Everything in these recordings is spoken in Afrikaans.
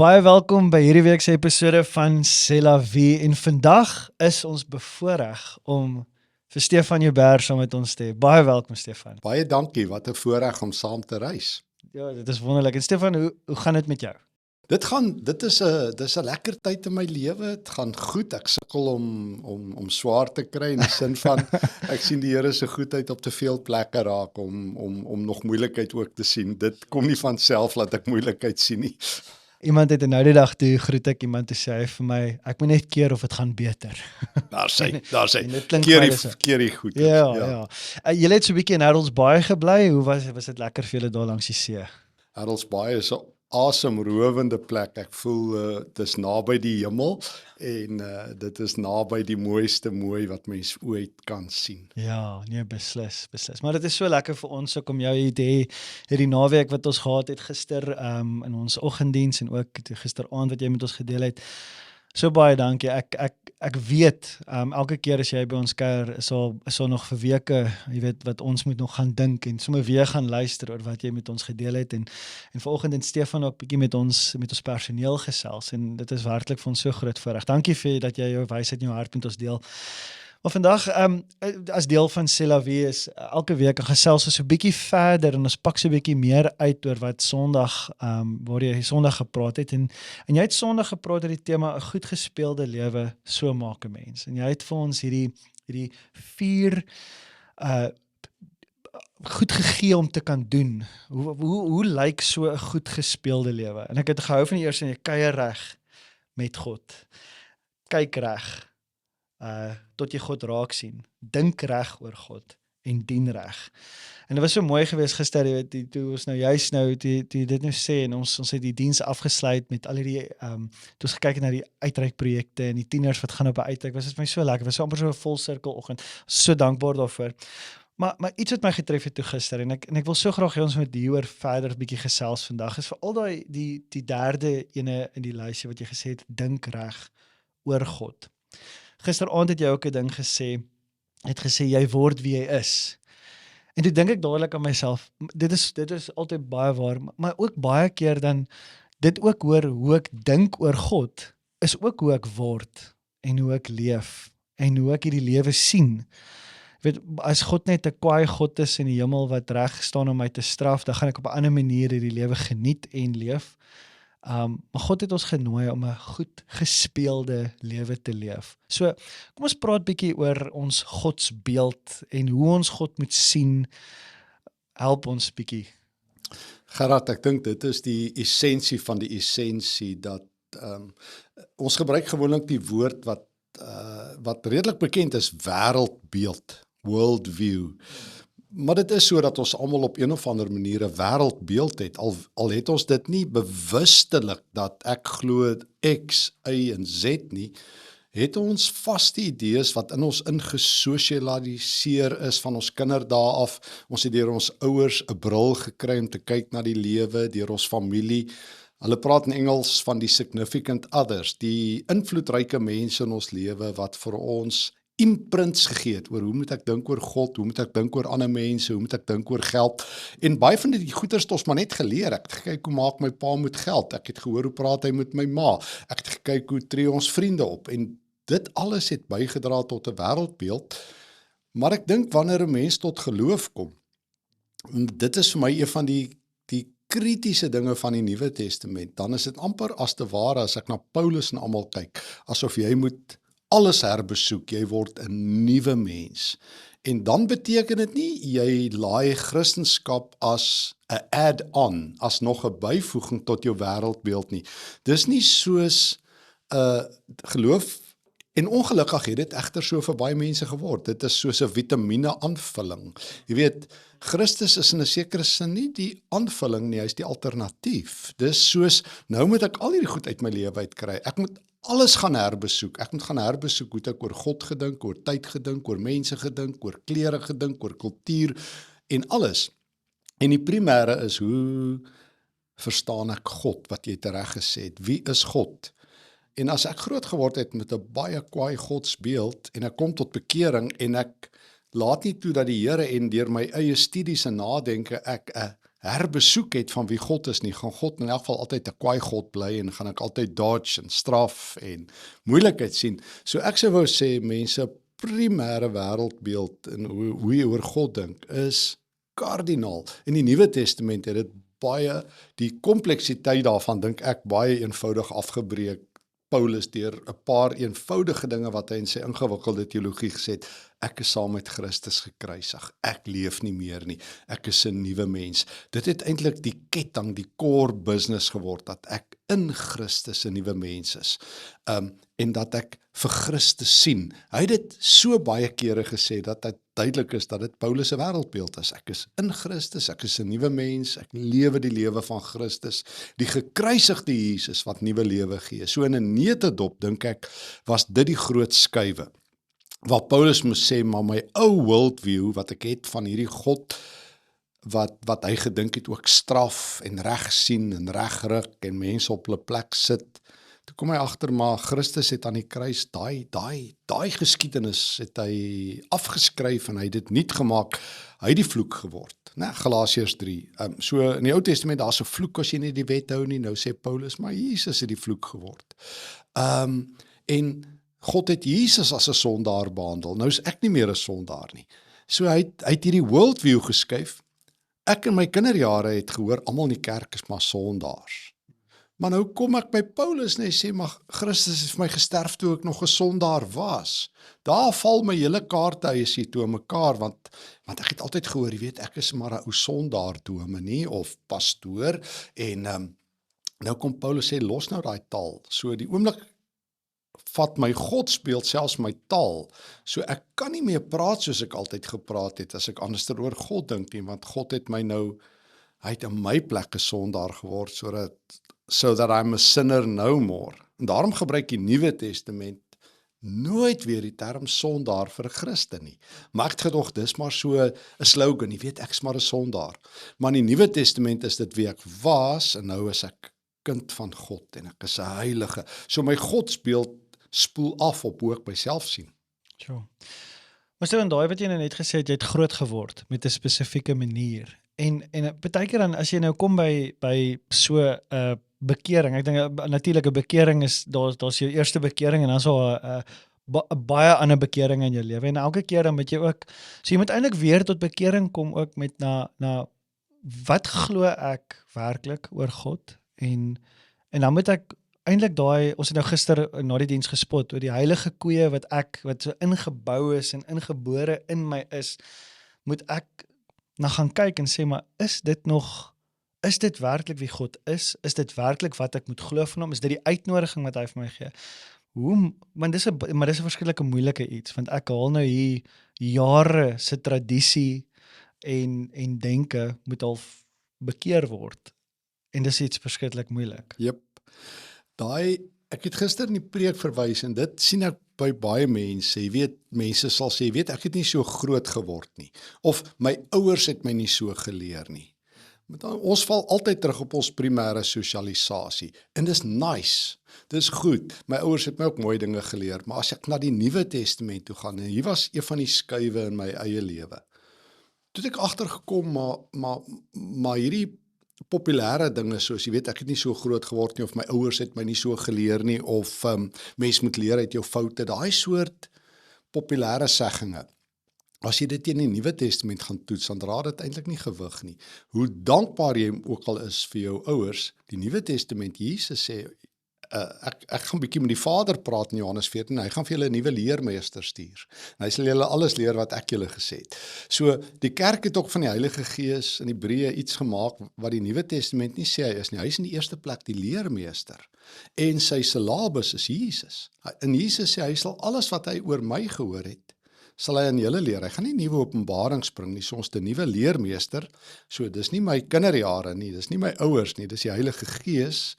Baie welkom by hierdie week se episode van C'est la vie en vandag is ons bevoorreg om vir Stefan Joubert saam met ons te hê. Baie welkom Stefan. Baie dankie, wat 'n voorreg om saam te reis. Ja, dit is wonderlik. En Stefan, hoe gaan dit met jou? Dit is 'n lekker tyd in my lewe. Dit gaan goed. Ek sukkel om swaar te kry in die sin van ek sien die Here se goedheid op te veel plekke raak om nog moeilikheid ook te sien. Dit kom nie van self dat ek moeilikheid sien nie. Iemand het nou die dag toe groet ek iemand te sê hy vir my, ek moet net keer of dit gaan beter. Daar sê. En dit klink Keer baie so. die goed. Ja. Julle het so 'n bietjie in Harold's Baai gebly. Hoe was dit lekker vir julle daar langs die see? Harold's Baai is 'n asemrowende plek. Ek voel dit is naby die hemel en dit is naby die mooiste mooi wat mens ooit kan sien. Ja, nee, beslis. Maar dit is so lekker vir ons ook om jou hier te hê, hierdie naweek wat ons gehad het gister in ons oggenddiens en ook gisteraand wat jy met ons gedeel het. So baie dankie. Ek weet, elke keer as jy by ons kuier, is al nog vir weke, jy weet, wat ons moet nog gaan dink en sommer weer gaan luister oor wat jy met ons gedeel het en vanoggend het Stefan ook bietjie met ons personeel gesels en dit is werklik vir ons so groot voorreg. Dankie vir dat jy jou wysheid en jou hart met ons deel. Maar vandag, as deel van C'est la vie is, elke week gesels ons so 'n bietjie verder en ons pak so 'n bietjie meer uit oor wat Sondag, waar jy Sondag gepraat het en jy het Sondag gepraat oor die tema 'n goed gespeelde lewe, so maak 'n mens. En jy het vir ons hierdie 4 goed gegee om te kan doen. Hoe lyk so 'n goed gespeelde lewe? En ek het gehou van die eerste, jy kuier reg met God. Kyk reg. Tot jy God raak sien, dink reg oor God en dien reg. En dit was so mooi geweest gister, jy weet, toe ons nou juist toe dit nou sê en ons het die diens afgesluit met al die toe ons gekyk het na die uitreikprojekte en die tieners wat gaan op 'n uitreik, was dit vir my so lekker, was so amper so 'n volsirkeloggend, so dankbaar daarvoor. Maar iets wat my getref het toe gister en ek wil so graag hê ons moet hieroor verder bietjie gesels vandag, is vir al die derde ene in die lysie wat jy gesê het, dink reg oor God. Gisteraand het jy ook 'n ding gesê, jy word wie jy is. En toe dink ek dadelik aan myself, dit is altyd baie waar, maar ook baie keer dan, dit ook hoor hoe ek dink oor God, is ook hoe ek word, en hoe ek leef, en hoe ek hierdie lewe sien. Weet, as God net 'n kwaai God is in die hemel wat reg staan om my te straf, dan gaan ek op 'n ander manier hierdie lewe geniet en leef. Maar God het ons genooi om 'n goed gespeelde lewe te leef. So, kom ons praat bietjie oor ons godsbeeld en hoe ons God moet sien. Help ons bietjie. Gerard, ek dink dit is die essensie van die essensie, dat ons gebruik gewoonlik die woord wat redelik bekend is, wêreldbeeld, worldview. Maar dit is so dat ons almal op een of ander manier 'n wêreldbeeld het, al het ons dit nie bewustelik dat ek glo X, Y en Z nie, het ons vaste idees wat in ons ingesosialiseer is van ons kinderdae af. Ons het deur ons ouers 'n bril gekry om te kyk na die lewe, deur ons familie. Hulle praat in Engels van die significant others, die invloedryke mense in ons lewe wat vir ons imprints gegee het oor hoe moet ek dink oor God, hoe moet ek dink oor ander mense, hoe moet ek dink oor geld. En baie van die goeders het ons maar net geleer. Ek het gekyk hoe maak my pa met geld. Ek het gehoor hoe praat hy met my ma. Ek het gekyk hoe tree ons vriende op. En dit alles het bygedra tot 'n wêreldbeeld. Maar ek dink wanneer 'n mens tot geloof kom, en dit is vir my een van die kritiese dinge van die Nuwe Testament, dan is dit amper as te ware as ek na Paulus en almal kyk, asof jy moet alles herbesoek, jy word 'n nuwe mens. En dan beteken dit nie, jy laai Christendom as 'n add-on, as nog 'n byvoeging tot jou wêreldbeeld nie. Dis nie soos geloof, en ongelukkig het dit egter so vir baie mense geword. Dit is soos 'n vitamiene aanvulling. Jy weet, Christus is in 'n sekere sin nie die aanvulling nie, hy is die alternatief. Dis soos, nou moet ek al hierdie goed uit my lewe uitkry. Ek moet alles gaan herbesoek. Ek moet gaan herbesoek hoe het ek oor God gedink, oor tyd gedink, oor mense gedink, oor klere gedink, oor kultuur en alles. En die primêre is hoe verstaan ek God, wat jy tereg gesê het. Wie is God? En as ek groot geword het met 'n baie kwaai godsbeeld en ek kom tot bekering en ek laat nie toe dat die Here en deur my eie studies en nadenke ek 'n herbesoek het van wie God is nie, gaan God in elk geval altyd 'n kwaai God bly en gaan ek altyd dodge en straf en moeilikheid sien. So ek sou wou sê mense primêre wêreldbeeld en hoe jy oor God dink is kardinaal. In die Nuwe Testament het dit baie, die kompleksiteit daarvan dink ek baie eenvoudig afgebreek. Paulus deur 'n paar eenvoudige dinge wat hy in sy ingewikkelde teologie gesê het, ek is saam met Christus gekruisig, ek leef nie meer nie, ek is 'n nuwe mens. Dit het eintlik die ketting, die core business geword, dat ek in Christus 'n nuwe mens is, en dat ek vir Christus sien. Hy het dit so baie kere gesê, dat dit duidelik is dat dit Paulus se wêreldbeeld is. Ek is in Christus, ek is 'n nuwe mens, ek lewe die lewe van Christus, die gekruisigde Jesus wat nuwe lewe gee. So in 'n neutedop dink ek, was dit die groot skuwe, waar Paulus moes sê, maar my ou worldview, wat ek het van hierdie God, wat hy gedink het ook straf en reg sien en regruk en mense op hulle plek sit. Toe kom hy agter, maar Christus het aan die kruis daai geskiedenis het hy afgeskryf en hy het dit nuut gemaak. Hy het die vloek geword. Galasiërs 3. So in die Ou Testament daar's 'n vloek as jy nie die wet hou nie. Nou sê Paulus, maar Jesus het die vloek geword. En God het Jesus as 'n sondaar behandel. Nou is ek nie meer 'n sondaar nie. So hy het hierdie worldview geskuif. Ek in my kinderjare het gehoor, almal in die kerk is maar sondaars. Maar nou kom ek by Paulus en hy sê, maar Christus het vir my gesterf toe ek nog 'n sondaar was. Daar val my hele kaarthuisie toe mekaar, want ek het altyd gehoor, jy weet, ek is maar 'n ou sondaar dominee of pastoor, en nou kom Paulus sê, los nou daai taal. So die oomblik vat my godsbeeld selfs my taal. So ek kan nie meer praat soos ek altyd gepraat het, as ek anders oor God dink nie, want God het my nou, hy het in my plek 'n sondaar geword, so that I'm a sinner no more. En daarom gebruik die Nuwe Testament nooit weer die term sondaar vir 'n Christen nie. Maar ek het gedog, dis maar so 'n slogan, jy weet, ek is maar 'n sondaar. Maar in die Nuwe Testament is dit wie ek was, en nou is ek kind van God, en ek is 'n heilige. So my godsbeeld spoel af op hoe ek myself sien. Sure. Maar stel in daai wat jy nou net gesê het, jy het groot geword met 'n spesifieke manier. En baie keer dan as jy nou kom by so 'n bekering, ek dink natuurlik 'n bekering is, daar's jou eerste bekering en dan is daar 'n baie ander bekering in jou lewe. En elke keer dan moet jy ook, so jy moet eintlik weer tot bekering kom ook met na wat glo ek werklik oor God, en dan moet ek eintlik ons het nou gister na die diens gespot oor die heilige koeie wat so ingebou is en ingebore in my is, moet ek na gaan kyk en sê, maar is dit werklik wie God is? Is dit werklik wat ek moet glo van hom? Is dit die uitnodiging wat hy vir my gee? Maar dis 'n verskillike moeilike iets, want ek haal nou hier jare se tradisie en denke moet al bekeer word. En dis iets verskriklik moeilik. Jep. Ek het gister in die preek verwys, en dit sien ek by baie mense. Jy weet, mense sal sê, jy weet, ek het nie so groot geword nie. Of my ouers het my nie so geleer nie. Ons val altyd terug op ons primêre sosialisasie. En dis nice. Dis goed. My ouers het my ook mooi dinge geleer, maar as ek na die Nuwe Testament toe gaan, en hier was een van die skuwe in my eie lewe. Toe het ek agtergekom, maar hierdie populêre dinge soos, jy weet, ek het nie so groot geword nie, of my ouers het my nie so geleer nie, of mens moet leer uit jou foute, daai soort populêre segginge. As jy dit in die Nuwe Testament gaan toets, dan dra dit eintlik nie gewig nie. Hoe dankbaar jy ook al is vir jou ouers, die Nuwe Testament, Jesus sê, ek gaan 'n bietjie met die Vader praat in Johannes 14, hy gaan vir julle 'n nuwe leermeester stuur. En hy sal julle alles leer wat ek julle gesê het. So, die kerk het ook van die Heilige Gees in Hebreë iets gemaak wat die Nuwe Testament nie sê hy is nie. Hy is in die eerste plek die leermeester. En sy syllabus is Jesus. En Jesus sê, hy sal alles wat hy oor my gehoor het, sal hy aan julle leer. Hy gaan nie nuwe openbaring bring nie, so ons 'n nuwe leermeester. So, dis nie my kinderjare nie, dis nie my ouers nie, dis die Heilige Gees.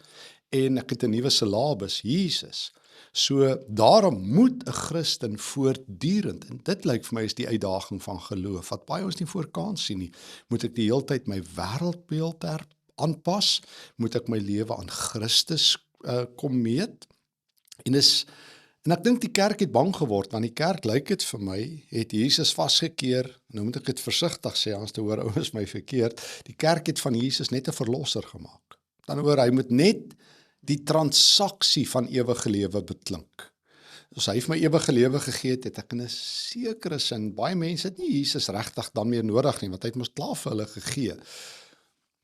En ek het 'n nuwe syllabus, Jesus. So daarom moet 'n Christen voortdurend, en dit lyk vir my is die uitdaging van geloof, wat baie ons nie voor kan sien nie. Moet ek die hele tyd my wêreldbeeld aanpas? Moet ek my lewe aan Christus kom meet? En ek dink die kerk het bang geword, want die kerk, lyk dit vir my, het Jesus vasgekeer, nou moet ek dit versigtig sê, anders te hoor ouens my verkeerd, die kerk het van Jesus net 'n verlosser gemaak. Dan oor, hy moet net die transaksie van ewige lewe beklink. As hy vir my ewige lewe gegee het ek in 'n sekere sin, baie mense het nie Jesus regtig dan meer nodig nie, want hy het mos klaar vir hulle gegee.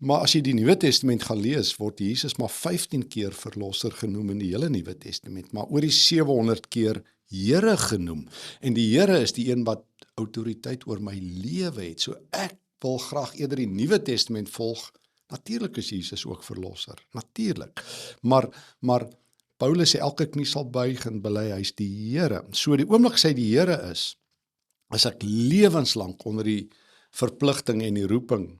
Maar as jy die Nuwe Testament gaan lees, word Jesus maar 15 keer verlosser genoem in die hele Nuwe Testament, maar oor die 700 keer Here genoem. En die Here is die een wat autoriteit oor my lewe het. So ek wil graag eerder die Nuwe Testament volg. Natuurlik is Jesus ook verlosser, natuurlik. Maar Paulus sê elke knie sal buig en bely hy is die Here. So die oomblik sê die Here is ek lewenslank onder die verpligting en die roeping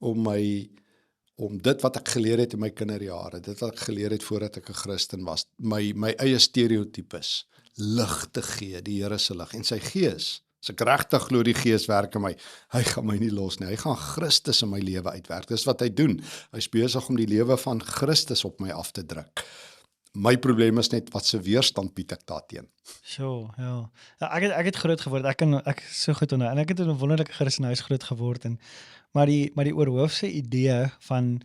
om dit wat ek geleer het in my kinderjare, dit wat ek geleer het voordat ek 'n Christen was, my eie stereotypes, lig te gee, die Here se lig en sy Gees. As ek regtig glo die Gees werk in my, hy gaan my nie los nie, hy gaan Christus in my lewe uitwerk, dis wat hy doen, hy is besig om die lewe van Christus op my af te druk. My probleem is net, wat se weerstand bied ek daarteen? Sure, ja. Ek het groot geword, ek so goed onthou, en ek het in 'n wonderlike Christenhuis groot geword, maar die oorhoofse idee van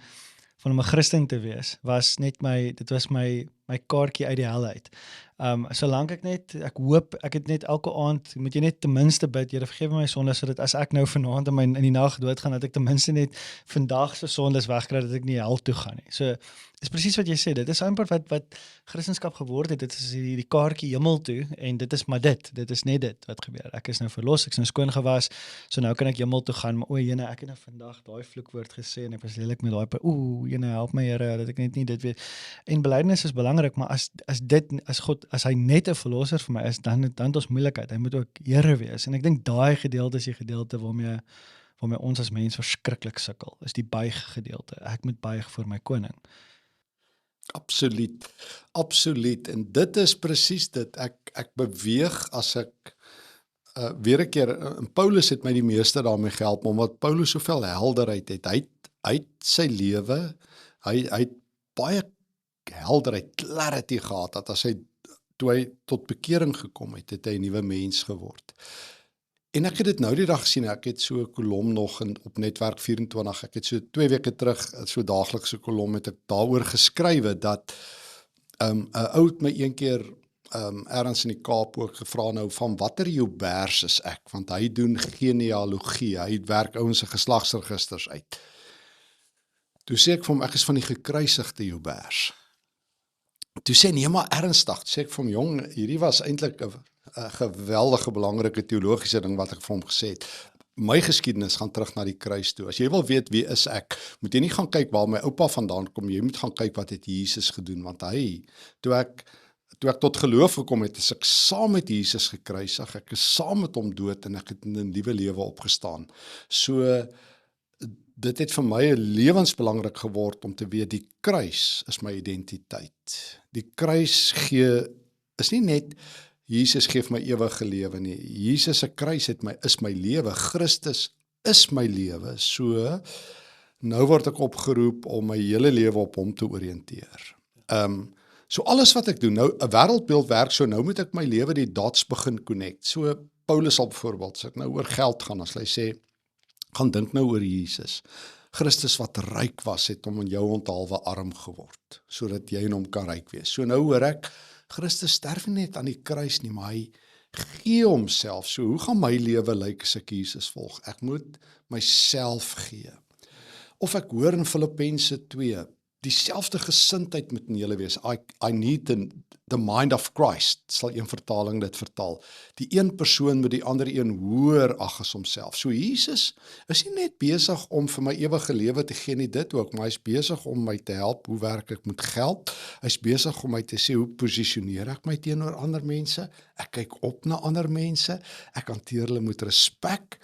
om 'n Christen te wees, was net dit was my kaartjie uit die hel uit. Solank ek hoop, ek het net elke aand, moet jy net ten minste bid, Here vergewe my sondes, sodat as ek nou vanaand in die nag doodgaan, dat ek ten minste net vandag se sondes wegkry, dat ek nie hel toe gaan nie. So, is presies wat jy sê, dit is amper wat Christendom geword het, dit is die kaartjie hemel toe, en dit is maar dit is net dit wat gebeur. Ek is nou verlos, ek is nou skoon gewas, so nou kan ek hemel toe gaan, maar jene, ek het nou vandag daai vloekwoord gesê, en ek was lelik met daai, jene, help my Here, dat ek net nie dit weet. En belydenis is belangrik, maar as hy net 'n verlosser vir my is, dan het ons moeilikheid, hy moet ook Here wees, en ek dink daai gedeelte is die gedeelte waarmee ons as mens verskriklik sukkel, is die buig gedeelte, ek moet buig voor my koning. Absoluut, en dit is presies dit, ek beweeg as ek, weer 'n keer, en Paulus het my die meeste daarmee gehelp, omdat Paulus soveel helderheid het, hy het sy lewe, hy het baie helderheid, clarity gehad, dat toe hy tot bekering gekom het, het hy 'n nuwe mens geword. En ek het dit nou die dag gesien, ek het so 'n kolom nog op Netwerk 24, ek het so 2 weke terug, so daaglikse kolom het ek daaroor geskrywe, dat 'n ou het my een keer ergens in die Kaap ook gevra, nou van watter Joubers is ek, want hy doen genealogie, hy werk ouens se geslagsregisters uit. Toe sê ek vir hom, ek is van die gekruisigde Joubers. Toe sê nee, maar ernstig, sê ek vir hom, jong, hierdie was eintlik 'n geweldige belangrike teologiese ding wat ek vir hom gesê het. My geskiedenis gaan terug na die kruis toe. As jy wil weet wie is ek, moet jy nie gaan kyk waar my oupa vandaan kom, jy moet gaan kyk wat het Jesus gedoen, want toe ek tot geloof gekom het, is ek saam met Jesus gekruisig, ek is saam met hom dood en ek het in 'n nuwe lewe opgestaan. So, dit het vir my lewensbelangrik geword om te weet, die kruis is my identiteit. Die kruis is nie net, Jesus gee my ewige lewe nie. Jesus se kruis is my lewe. Christus is my lewe. So, nou word ek opgeroep om my hele lewe op hom te oriënteer. So alles wat ek doen, nou 'n wêreldbeeld werk, so nou moet ek my lewe die dots begin connect. So Paulus sal byvoorbeeld, as ek nou oor geld gaan, as hy sê, gaan dink nou oor Jesus. Christus wat ryk was, het hom in jou onthaalwe arm geword, sodat jy in hom kan ryk wees. So nou hoor ek, Christus sterf nie net aan die kruis nie, maar hy gee homself. So hoe gaan my lewe lyk as ek Jesus volg? Ek moet myself gee. Of ek hoor in Filippense 2, dieselfde gesindheid moet in julle wees. I need the mind of Christ, sal een vertaling dit vertaal. Die een persoon moet die ander een hoër ag as homself. So Jesus is nie net besig om vir my ewige lewe te gee nie, dit ook, maar hy is besig om my te help, hoe werk ek met geld, hy is besig om my te sê, hoe posisioneer ek my teenoor ander mense, ek kyk op na ander mense, ek hanteer hulle met respek.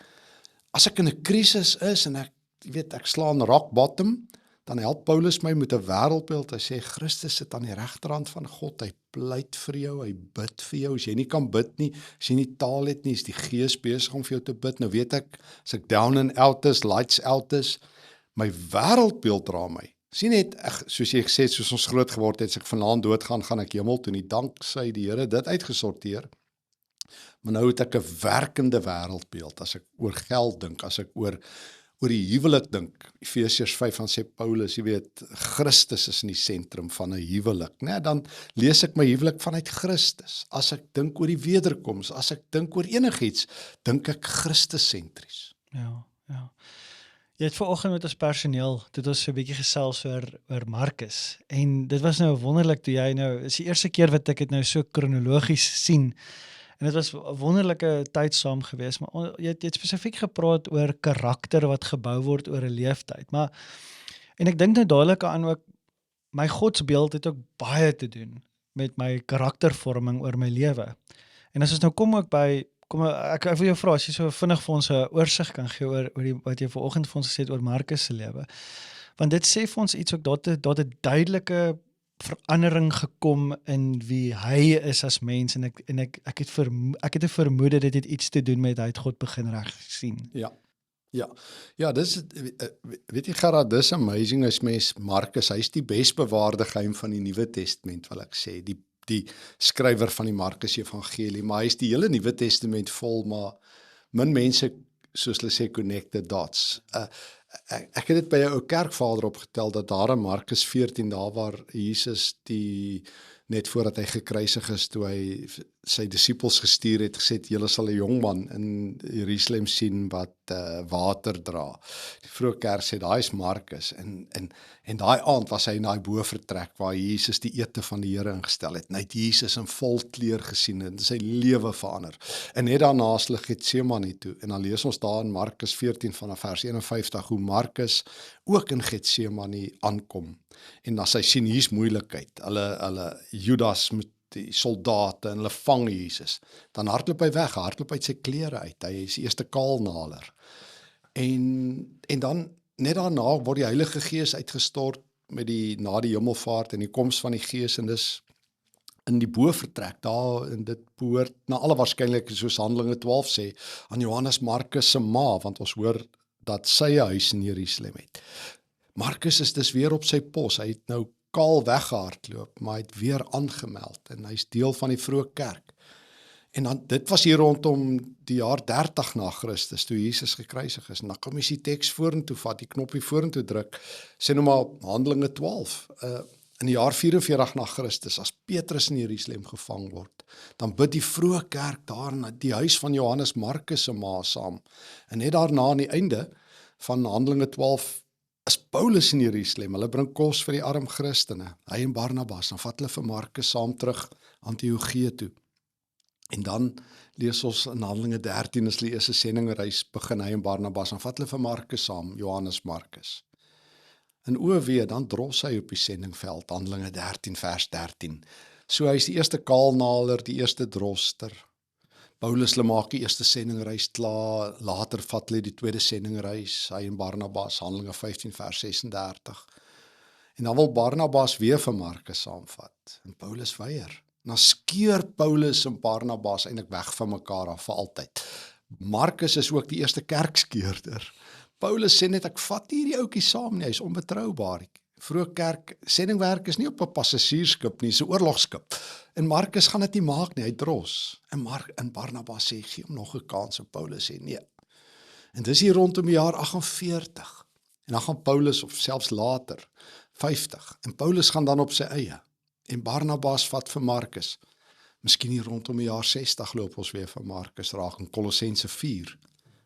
As ek in 'n krisis is en ek slaan rock bottom, dan help Paulus my met 'n wêreldbeeld. Hy sê Christus sit aan die regterhand van God. Hy pleit vir jou, hy bid vir jou. As jy nie kan bid nie, as jy nie taal het nie, is die Gees besig om vir jou te bid. Nou weet ek, as ek down and out is, lights out is, my wêreldbeeld dra my. Sien net, soos jy gesê het, soos ons groot geword het, as ek vanaand doodgaan, gaan ek hemel toe nie. Danksy die Here dit uitgesorteer. Maar nou het ek 'n werkende wêreldbeeld. As ek oor geld dink, as ek oor die huwelik dink, Efesiërs 5 dan sê Paulus, jy weet, Christus is in die sentrum van 'n huwelik, né? Dan lees ek my huwelik vanuit Christus. As ek dink oor die wederkoms, as ek dink oor enigiets, dink ek Christus-sentries. Ja. Jy het vanoggend met ons personeel, het ons so 'n bietjie gesels oor Markus, en dit was nou wonderlik toe jy nou, is die eerste keer wat ek dit nou so kronologies sien, en dit was 'n wonderlike tyd saam gewees, maar jy het spesifiek gepraat oor karakter wat gebou word oor 'n leeftyd, en ek dink nou dadelik aan ook, my godsbeeld het ook baie te doen met my karaktervorming oor my lewe, en as ons nou kom ook by, ek wil jou vra, as jy so vinnig vir ons 'n oorsig kan gee oor wat jy vanoggend vir ons gesê het oor Markus se lewe, want dit sê vir ons iets ook, dat 'n duidelike verandering gekom in wie hy is as mens, en ek het 'n vermoede dit het iets te doen met hy het God begin reg sien. Ja, dis, weet jy Gerard, dis amazing as mens Markus, hy is die besbewaarde geheim van die Nuwe Testament, wil ek sê, die skrywer van die Markus Evangelie, maar hy is die hele Nuwe Testament vol, maar min mense, soos hulle sê, connect the dots. Ek het dit by 'n ou kerkvader opgetel, dat daar in Markus 14, daar waar Jesus net voordat hy gekruisig is, toe hy sy disippels gestuur het, gesê, julle sal 'n jong man in Jerusalem sien wat water dra. Die vroeë kerk sê, daai is Markus, en daai aand was hy in daai bovertrek waar Jesus die ete van die Here ingestel het, en hy het Jesus in volkleur gesien, en sy lewe verander. En net daarna is hulle Getsemane toe, en dan lees ons daar in Markus 14 vanaf vers 51, hoe Markus ook in Getsemane aankom, en as hy sien, hier's moeilikheid, hulle Judas met die soldate, en hulle vang Jesus, dan hardloop hy weg, hardloop uit sy klere uit, hy is die eerste kaalnaler, en dan, net daarna, word die Heilige Gees uitgestort, na die hemelvaart, en die koms van die Gees, en dis in die bovertrek, daar, en dit behoort, na alle waarskynlikheid, soos Handelinge 12 sê, aan Johannes Markus se ma, want ons hoor, dat sy 'n huis in Jerusalem het. Markus is dus weer op sy pos, hy het nou kaal weggehardloop, maar hy het weer aangemeld, en hy is deel van die vroeë kerk. En dan, dit was hier rondom die jaar 30 na Christus, toe Jesus gekruisig is, en dan kan mens die teks vorentoe vat, die knoppie vorentoe druk, sê nou maar Handelinge 12, in die jaar 44 na Christus, as Petrus in Jerusalem gevang word, dan bid die vroeë kerk daar in die huis van Johannes Markus se ma saam, en net daarna aan die einde van Handelinge 12, is Paulus in Jerusalem, hulle bring kos vir die arm Christene, hy en Barnabas, dan vat hulle vir Markus saam terug Antiochië toe. En dan lees ons in Handelinge 13, as hulle eerste sendingreis begin, hy en Barnabas, dan vat hulle vir Markus saam, Johannes Markus. En weer, dan dros hy op die sendingveld, Handelinge 13 vers 13. So hy is die eerste kaalnaler, die eerste droster. Paulus maak die eerste sendingreis klaar, later vat hulle die tweede sendingreis, hy en Barnabas, Handelinge 15 vers 36. En dan wil Barnabas weer vir Markus saamvat, en Paulus weier. En dan skeur Paulus en Barnabas eintlik weg van mekaar af vir altyd. Markus is ook die eerste kerkskeurder. Paulus sê net, ek vat nie hierdie ouetjie saam nie, hy is onbetroubaar. Vroeë kerk, sendingwerk is nie op 'n passasiersskip nie, dis 'n oorlogskip. En Markus gaan dit nie maak nie, hy dros. En Barnabas sê, gee hom nog 'n kans, en Paulus sê, nee. En dis hier rondom die jaar 48. En dan gaan Paulus, of selfs later, 50. En Paulus gaan dan op sy eie. En Barnabas vat vir Markus. Miskien hier rondom die jaar 60 loop ons weer van Markus raak in Kolossense 4.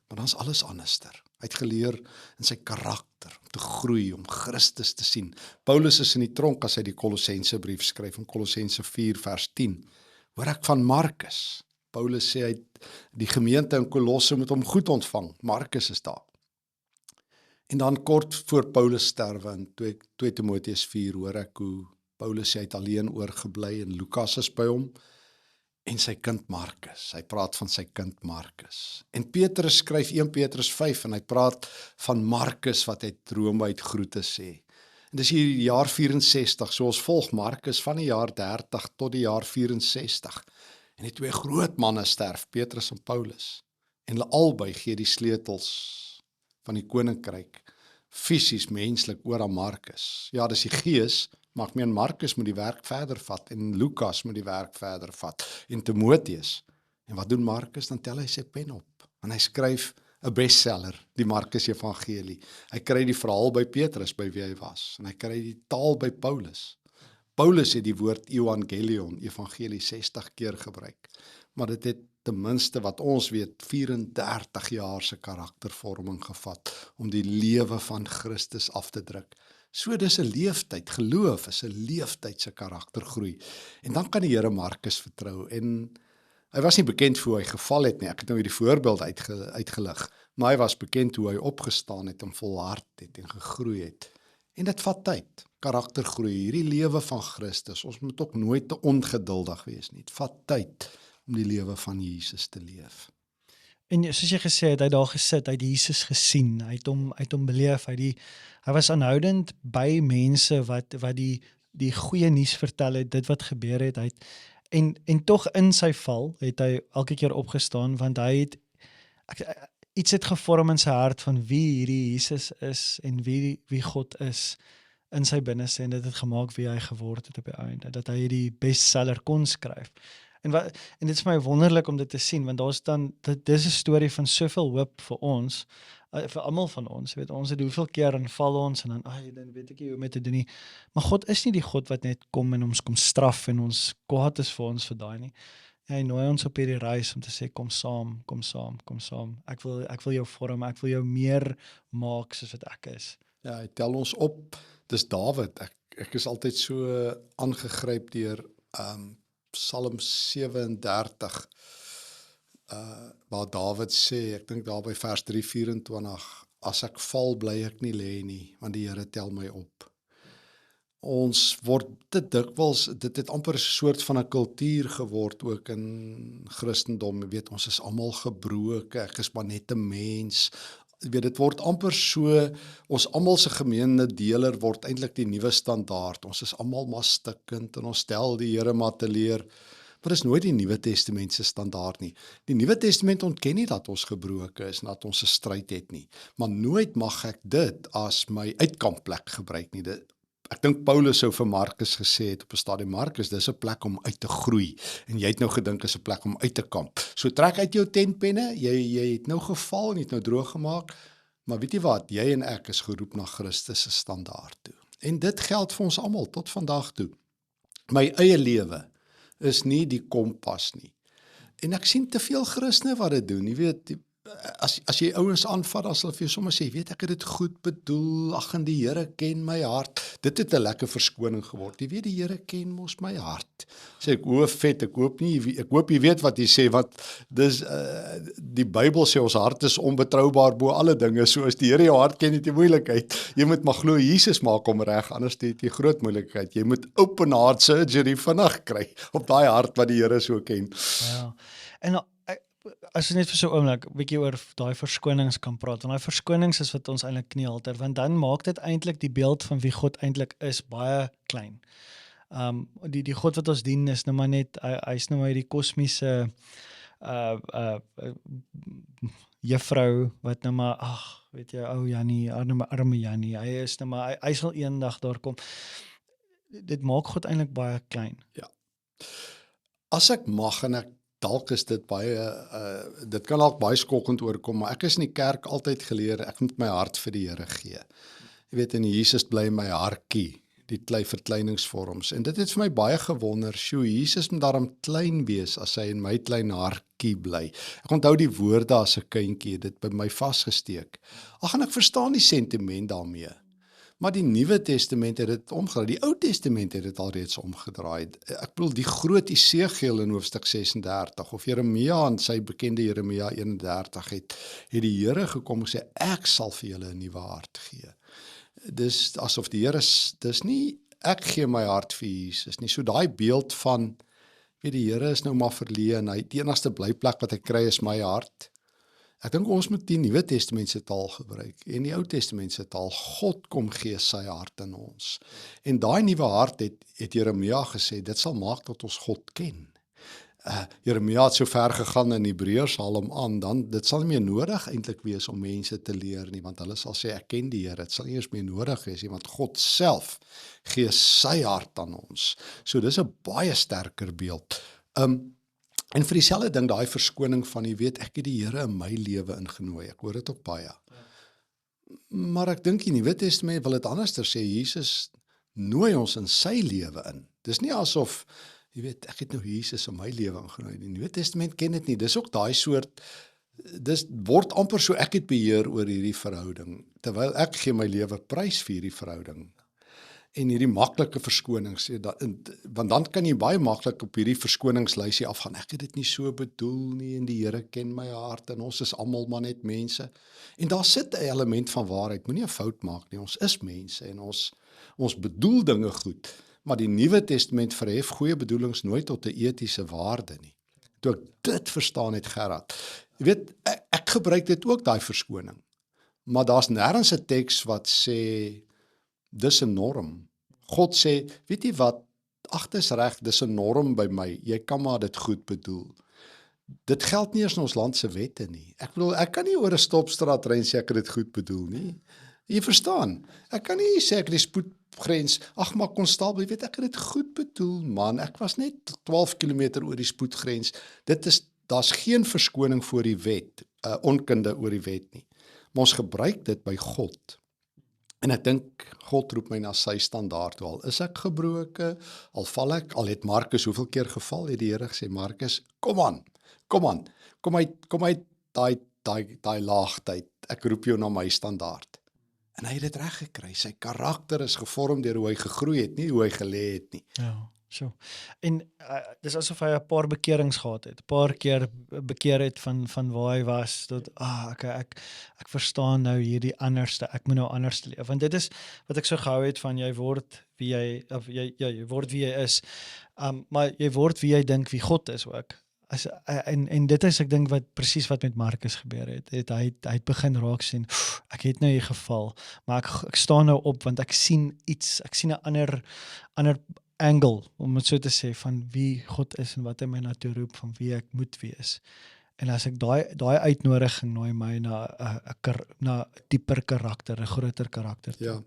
Maar dan is alles anderster. Hy het geleer in sy karakter, om te groei, om Christus te sien. Paulus is in die tronk as hy die Kolossense brief skryf, in Kolossense 4 vers 10. Hoor ek van Markus. Paulus sê, hy die gemeente in Kolosse moet hom goed ontvang. Markus is daar. En dan kort voor Paulus sterwe, in 2 Timoteus 4, hoor ek hoe Paulus sê, hy het alleen oorgebly, en Lukas is by hom, en sy kind Markus. Hy praat van sy kind Markus. En Petrus skryf 1 Petrus 5, en hy praat van Markus wat hy drome uit groete sê. En Dis hier die jaar 64, so ons volg Markus van die jaar 30 tot die jaar 64. En die twee groot manne sterf, Petrus en Paulus. En hulle albei gee die sleutels van die koninkryk fisies menslik oor aan Markus. Ja, dis die gees, maar ek meen Markus moet die werk verder vat en Lukas moet die werk verder vat en Timoteus. En wat doen Markus? Dan tel hy sy pen op en hy skryf 'n bestseller, die Markus Evangelie. Hy kry die verhaal by Petrus by wie hy was en hy kry die taal by Paulus. Paulus het die woord evangelion, evangelie 60 keer gebruik. Maar dit het ten minste wat ons weet 34 jaar se karaktervorming gevat om die lewe van Christus af te druk. So dis 'n leeftyd, geloof is 'n leeftyd se karaktergroei. En dan kan die Here Markus vertrou en hy was nie bekend hoe hy geval het nie. Ek het nou hierdie voorbeeld uitgelig, maar hy was bekend hoe hy opgestaan het en volhard het en gegroei het. En dit vat tyd, karaktergroei, hierdie lewe van Christus. Ons moet ook nooit te ongeduldig wees nie. Dit vat tyd om die lewe van Jesus te leef. En soos jy gesê het, hy het daar gesit, hy het Jesus gesien, hy het hom beleef, hy was aanhoudend by mense wat die goeie nuus vertel het, dit wat gebeur het, en tog in sy val het hy elke keer opgestaan, want hy het iets het gevorm in sy hart van wie hierdie Jesus is en wie God is in sy binneste, en dit het gemaak wie hy geword het op die einde, dat hy die bestseller kon skryf. En dit is my wonderlik om dit te sien, want dit is 'n storie van soveel hoop vir ons, vir almal van ons, weet ons het hoeveel keer dan val ons en dan weet ek nie hoe om dit te doen nie. Maar God is nie die God wat net kom en ons kom straf en ons kwaad is vir ons vir daai nie. Hy nooi ons op hierdie reis om te sê kom saam. Ek wil jou vorm, ek wil jou meer maak soos wat ek is. Ja, hy tel ons op. Dis Dawid. Ek is altyd so aangegryp deur Psalm 37, waar Dawid sê, ek dink daar by vers 3:24, as ek val bly ek nie lê nie, want die Here tel my op. Ons word te dikwels, dit het amper 'n soort van 'n kultuur geword ook in Christendom. Jy weet, ons is almal gebroke, ek is maar net 'n mens. Jy weet, dit word amper so, ons almal se gemeene deler word eintlik die nuwe standaard. Ons is almal maar stikkend en ons stel die Here maar teleur. Maar dis nooit die Nuwe Testament se standaard nie. Die Nuwe Testament ontken nie dat ons gebroke is en dat ons 'n stryd het nie. Maar nooit mag ek dit as my uitkampplek gebruik nie. Ek dink Paulus sou vir Markus gesê het op 'n stadium, Markus, dis 'n plek om uit te groei, en jy het nou gedink is 'n plek om uit te kamp. So trek uit jou tentpenne, jy het nou geval en jy het nou droog gemaak, maar weet jy wat, jy en ek is geroep na Christus se standaard toe. En dit geld vir ons almal tot vandag toe. My eie lewe is nie die kompas nie. En ek sien te veel Christene wat dit doen, jy weet, as jy ouens aanvat, dan sal vir jou sommer sê, weet ek het dit goed bedoel, ag en die Here ken my hart. Dit het 'n lekker verskoning geword. Jy weet die Here ken mos my hart. Sê ek, o vet, ek hoop jy weet wat jy sê, want dis die Bybel sê ons hart is onbetroubaar bo alle dinge. So as die Here jou hart ken, het jy moeilikheid. Jy moet maar glo Jesus maak hom reg, anders het jy groot moeilikheid. Jy moet open heart surgery vinnig kry op daai hart wat die Here so ken. Ja. En as ons net vir so 'n oomblik 'n bietjie oor daai verskonings kan praat, want daai verskonings is wat ons eintlik knielter, want dan maak dit eintlik die beeld van wie God eintlik is baie klein. Die God wat ons dien is nou maar net, hy's nou maar hierdie kosmiese juffrou wat nou maar, weet jy, ou Jannie, arme Jannie, hy is nou maar, hy sal eendag daar kom. Dit maak God eintlik baie klein. Ja. As ek mag, en dalk is dit dit kan dalk baie skokkend oorkom, maar ek is in die kerk altyd geleer, ek moet my hart vir die Here gee. Jy weet, en Jesus bly my hartjie, die verkleiningsvorms, en dit het vir my baie gewonder, Jesus moet daarom klein wees, as hy in my klein hartjie bly. Ek onthou die woorde as 'n kindjie, dit by my vasgesteek. En ek verstaan die sentiment daarmee. Maar die Nuwe Testament het dit omgedraai. Die Ou Testament het dit alreeds omgedraai. Ek bedoel, die groot Esegiel in hoofstuk 36, of Jeremia in sy bekende Jeremia 31, het die Here gekom en sê, ek sal vir julle 'n nuwe hart gee. Dis asof die Here, dis nie, ek gee my hart vir Jesus nie. So daai beeld van, weet die Here is nou maar verleë, en die enigste blyplek wat ek kry is my hart. Ek dink ons moet die Nuwe Testamentse taal gebruik en die Ou Testamentse taal. God kom gee sy hart in ons. En daai nuwe hart het Jeremia gesê, dit sal maak dat ons God ken. Jeremia het so ver gegaan in Hebreërs, haal hom aan, dan dit sal nie meer nodig eintlik wees om mense te leer nie, want hulle sal sê ek ken die Here. Dit sal nie eens meer nodig wees nie, want God self gee sy hart aan ons. So dis 'n baie sterker beeld. En vir dieselfde ding, daai verskoning van, jy weet, ek het die Here in my lewe ingenooi. Ek hoor dit ook baie. Maar ek dink die Nuwe Testament wil dit anderster sê. Jesus nooi ons in sy lewe in. Dis nie asof, jy weet, ek het nou Jesus in my lewe ingenooi. Die Nuwe Testament ken dit nie. Dis ook daai soort, dis word amper so ek het beheer oor hierdie verhouding, terwyl ek gee my lewe prys vir hierdie verhouding. En hierdie maklike verskonings, want dan kan jy baie maklik op hierdie verskoningslysie afgaan. Ek het dit nie so bedoel nie, en die Here ken my hart, en ons is almal maar net mense. En daar sit 'n element van waarheid, moenie 'n fout maak nie, ons is mense, en ons bedoel dinge goed, maar die Nuwe Testament verhef goeie bedoelings nooit tot 'n etiese waarde nie. Toe ek dit verstaan het, Gerard, jy weet, ek gebruik dit ook, daai verskoning, maar daar's nêrens 'n teks wat sê, dis 'n norm. God sê, weet jy wat, ag dis reg, dis 'n norm by my, jy kan maar dit goed bedoel. Dit geld nie eens in ons land se wette nie. Ek bedoel, ek kan nie oor 'n stopstraat ry en sê ek het dit goed bedoel nie. Jy verstaan, ek kan nie sê ek het die spoedgrens, ag maar konstabel, jy weet, ek het dit goed bedoel, man, ek was net 12 km oor die spoedgrens. Daar's geen verskoning voor die wet, onkunde oor die wet nie. Maar ons gebruik dit by God. En ek dink, God roep my na sy standaard toe. Al is ek gebroke, al val ek, al het Markus hoeveel keer geval, het die Here gesê, Markus, kom uit daai laagtyd, ek roep jou na my standaard. En hy het dit reg gekry, sy karakter is gevorm deur hoe hy gegroei het, nie hoe hy gelê het nie. Ja, so. En dis asof hy 'n paar bekerings gehad het, 'n paar keer bekeer het van waar hy was, tot, ek verstaan nou hierdie anderste, ek moet nou anders leef. Want dit is wat ek so gehou het van, jy word wie jy word wie jy is, maar jy word wie jy dink wie God is ook. En dit is, ek dink, presies wat met Markus gebeur het. Hy het begin raak sien, ek het nou hier geval, maar ek staan nou op, want ek sien iets, ek sien 'n ander angle, om het so te sê, van wie God is en wat hy my na toe roep, van wie ek moet wees. En as ek daai uitnodiging nooi my na 'n dieper karakter, 'n groter karakter toe. Ja.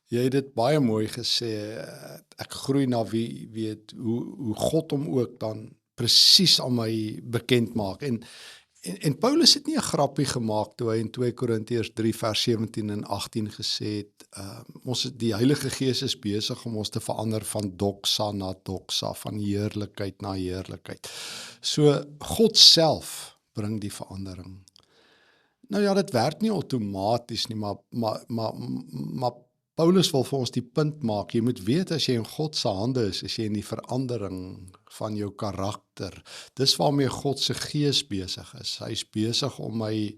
Jy het dit baie mooi gesê, ek groei na hoe God hom ook dan presies aan my bekend maak. En Paulus het nie 'n grappie gemaak toe hy in 2 Korintiërs 3 vers 17 en 18 gesê het, die Heilige Gees is besig om ons te verander van doxa na doxa, van heerlikheid na heerlikheid. So God self bring die verandering. Nou ja, dit werk nie outomaties nie, maar Paulus wil vir ons die punt maak, jy moet weet, as jy in God se hande is jy in die verandering van jou karakter. Dis waarmee God se Gees besig is. Hy is besig om my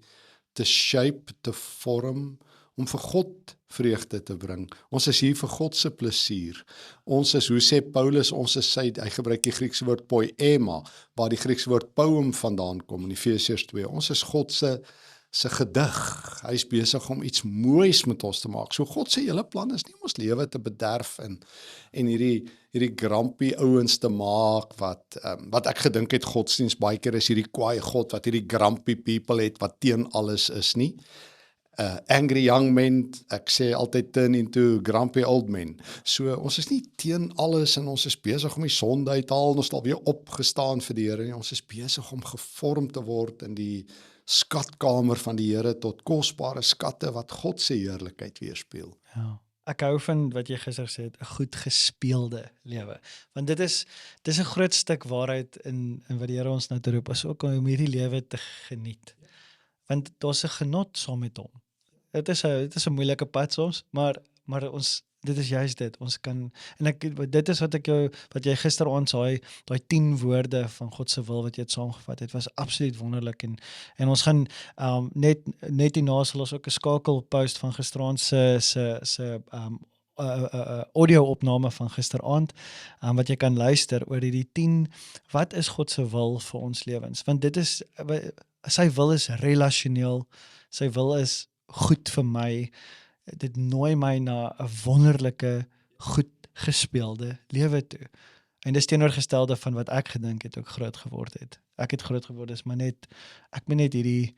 te shape, te vorm, om vir God vreugde te bring. Ons is hier vir God se plesier. Ons is, hoe sê Paulus, hy gebruik die Griekse woord poema, waar die Griekse woord poem vandaan kom in Efesiërs 2. Ons is God se gedig. Hy is besig om iets moois met ons te maak. So God se hele plan is nie om ons lewe te bederf en hierdie grumpy ouens te maak wat ek gedink het godsdienst baie keer is hierdie kwaai God wat hierdie grumpy people het wat teen alles is nie. Angry young men, ek sê altyd turn into grumpy old men. So ons is nie teen alles en ons is besig om die sonde uit te haal en ons het al weer opgestaan vir die Here nie. Ons is besig om gevorm te word in die skatkamer van die Here tot kosbare skatte wat God se heerlikheid weerspieël. Ja. Ek hou van wat jy gister gesê het, 'n goed gespeelde lewe. Want dis 'n groot stuk waarheid in wat die Here ons nou te roep, is ook om hierdie lewe te geniet. Want daar's 'n genot saam met hom. Dit is 'n moeilike pad soms, maar dit is juist dit. Ons kan, en dit is wat jy gisteraand sê, daai 10 woorde van God se wil wat jy het saamgevat het, was absoluut wonderlik. En ons gaan net hierna sal ons ook 'n skakel post van gisteraand se audio-opname van gisteraand, wat jy kan luister oor die 10, wat is God se wil vir ons lewens? Want dit is, sy wil is relasioneel, sy wil is goed vir my, dit nooi my na 'n wonderlike, goed gespeelde lewe toe. En dis teenoorgestelde van wat ek gedink het ook groot geword het. Ek het groot geword is maar net, ek moet net hierdie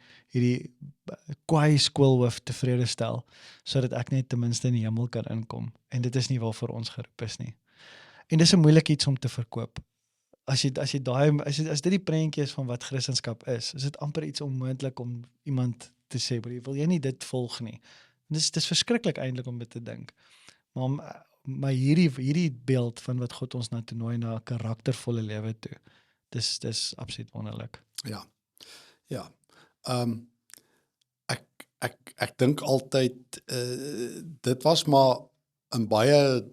kwaai skoolhoof tevrede stel, sodat ek net ten minste in die hemel kan inkom. En dit is nie waarvoor ons geroep is nie. En dis 'n moeilike iets om te verkoop. As dit die prentjie is van wat Christendom is dit amper iets onmoontlik om iemand te sê, wil jy nie dit volg nie. Dis verskriklik eintlik om dit te dink. Maar hierdie beeld van wat God ons nou toenooi na 'n karaktervolle lewe toe, dis absoluut wonderlik. Ja. Ja. Ek dink altyd dit was maar in baie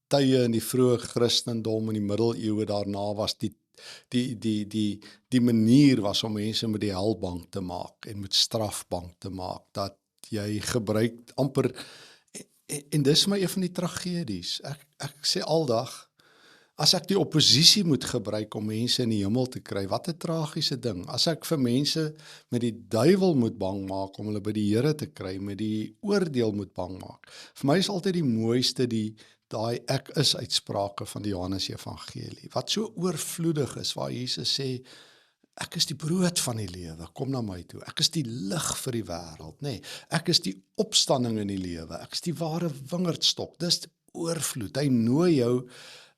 tye in die vroeë Christendom in die middeleeue daarna was die manier was om mense met die hel bang te maak en met straf bang te maak, dat jy gebruik amper en dis my een van die tragedies. Ek sê aldag, as ek die oppositie moet gebruik om mense in die hemel te kry, wat 'n tragiese ding. As ek vir mense met die duiwel moet bang maak om hulle by die Here te kry, met die oordeel moet bang maak. Vir my is altyd die mooiste daai ek is uitsprake van die Johannes Evangelie, wat so oorvloedig is, waar Jesus sê, ek is die brood van die lewe, kom na my toe. Ek is die lig vir die wêreld, nê. Ek is die opstanding in die lewe. Ek is die ware wingerdstok. Dis oorvloed. Hy nooi jou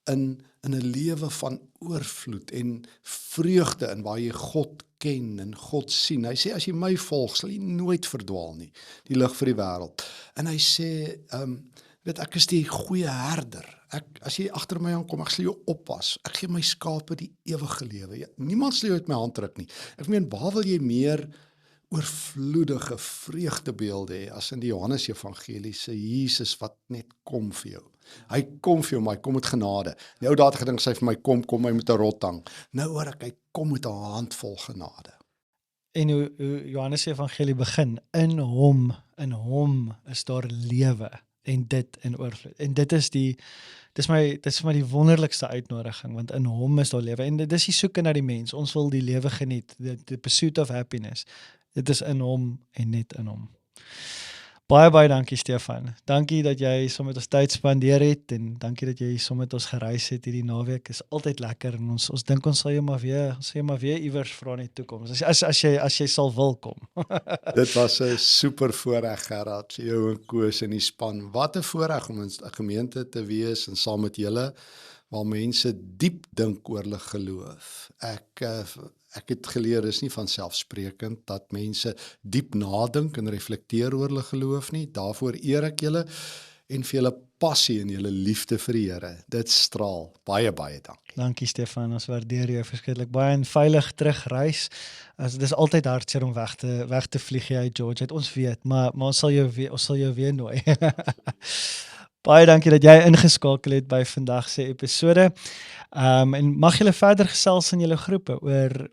in 'n lewe van oorvloed en vreugde in waar jy God ken en God sien. Hy sê as jy my volg, sal jy nooit verdwaal nie. Die lig vir die wêreld. En hy sê, ek is die goeie herder. As jy agter my aankom, ek sal jou oppas. Ek gee my skape die ewige lewe. Niemand sal jou uit my hand ruk nie. Ek meen, waar wil jy meer oorvloedige vreugdebeelde hê as in die Johannes Evangelie se Jesus wat net kom vir jou. Hy kom vir jou, maar hy kom met genade. Die ou dae het gedink sy vir my kom hy met 'n rottang. Nou hoor ek, hy kom met 'n handvol genade. En hoe Johannes Evangelie begin, in hom is daar lewe. En dit in oorvloed. En dis vir my die wonderlikste uitnodiging, want in hom is daar lewe. En dit is die soeke na die mens. Ons wil die lewe geniet, the pursuit of happiness. Dit is in hom en net in hom. Baie dankie Stefan. Dankie dat jy saam met ons tyd spandeer het en dankie dat jy saam met ons gereis het hierdie naweek. Is altyd lekker en ons dink ons sal jou maar weer iewers vra in die toekoms. As jy sal wil kom. Dit was 'n super voorreg, Gerard, vir jou en Koos in die span. Wat 'n voorreg om in 'n gemeente te wees en saam met julle waar mense diep dink oor hulle geloof. Ek het geleer, is nie van selfsprekend, dat mense diep nadink en reflekteer oor hulle geloof nie. Daarvoor eer ek julle en vir julle passie en julle liefde vir die Here. Dit straal. Baie dankie. Dankie Stefan, ons waardeer jou verskriklik baie en veilig terugreis. Dit is altyd hartseer om weg te vlieg uit George, ons weet, maar ons sal jou weer nooi. Baie dankie dat jy ingeskakel het by vandag se episode. En mag julle verder gesels in julle groepe oor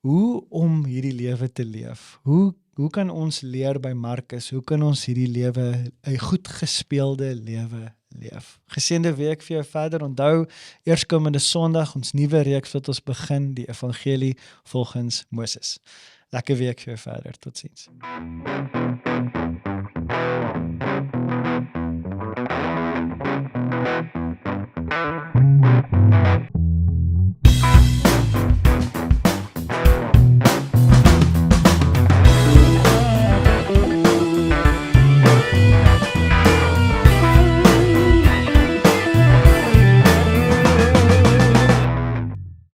hoe om hierdie lewe te leef. Hoe kan ons leer by Markus? Hoe kan ons hierdie lewe, 'n goed gespeelde lewe leef? Geseënde week vir jou verder. Onthou, eerskomende Sondag, ons nuwe reeks wat ons begin, die Evangelie volgens Moses. Lekker week vir jou verder. Totsiens.